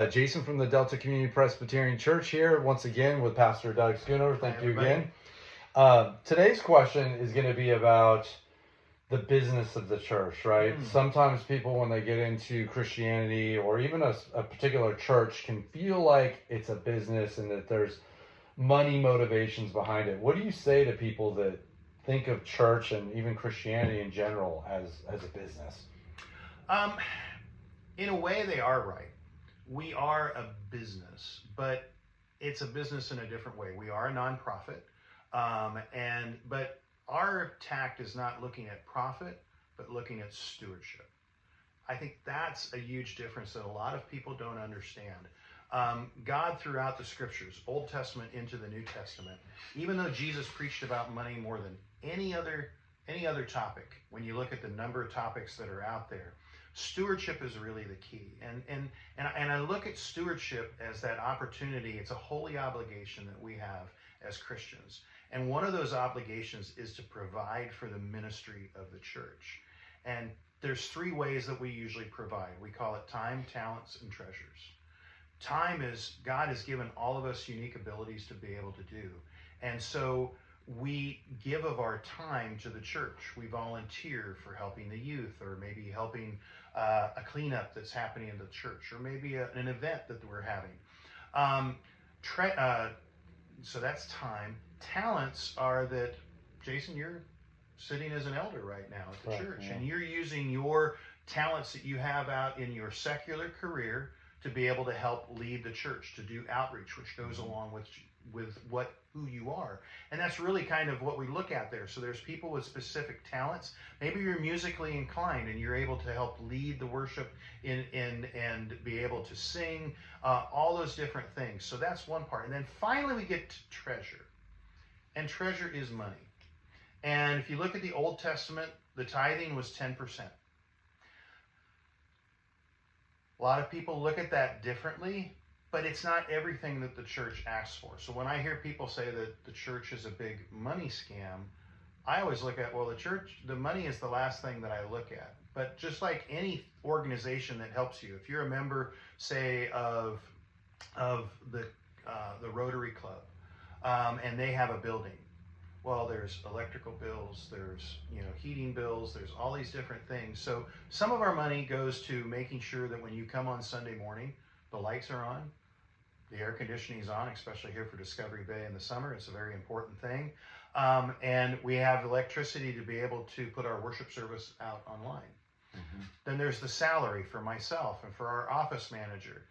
Jason from the Delta Community Presbyterian Church here once again with Pastor Doug Schoonover. Thank you again. Today's question is going to be about the business of the church, right? Sometimes people, when they get into Christianity or even a particular church, can feel like it's a business and that there's money motivations behind it. What do you say to people that think of church and even Christianity in general as a business? In a way, they are right. We are a business, but it's a business in a different way. We are a nonprofit, but our tact is not looking at profit, but looking at stewardship. I think that's a huge difference that a lot of people don't understand. God, throughout the scriptures, Old Testament into the New Testament, even though Jesus preached about money more than any other topic, when you look at the number of topics that are out there, stewardship is really the key. And I look at stewardship as that opportunity. It's a holy obligation that we have as Christians. And one of those obligations is to provide for the ministry of the church. And there's three ways that we usually provide. We call it time, talents, and treasures. Time is, God has given all of us unique abilities to be able to do. And so we give of our time to the church. We volunteer for helping the youth, or maybe helping a cleanup that's happening in the church, or maybe an event that we're having. So that's time. Talents are that, Jason, you're sitting as an elder right now at the church, and you're using your talents that you have out in your secular career to be able to help lead the church, to do outreach, which goes along with who you are. And that's really kind of what we look at there. So there's people with specific talents. Maybe you're musically inclined and you're able to help lead the worship and be able to sing, all those different things. So that's one part. And then finally we get to treasure. And treasure is money. And if you look at the Old Testament, the tithing was 10%. A lot of people look at that differently, but it's not everything that the church asks for. So when I hear people say that the church is a big money scam, I always look at, well, the money is the last thing that I look at. But just like any organization that helps you, if you're a member, say, of the Rotary Club, and they have a building, well, there's electrical bills, there's heating bills, there's all these different things. So some of our money goes to making sure that when you come on Sunday morning, the lights are on, the air conditioning is on, especially here for Discovery Bay in the summer. It's a very important thing. And we have electricity to be able to put our worship service out online. Then there's the salary for myself and for our office manager.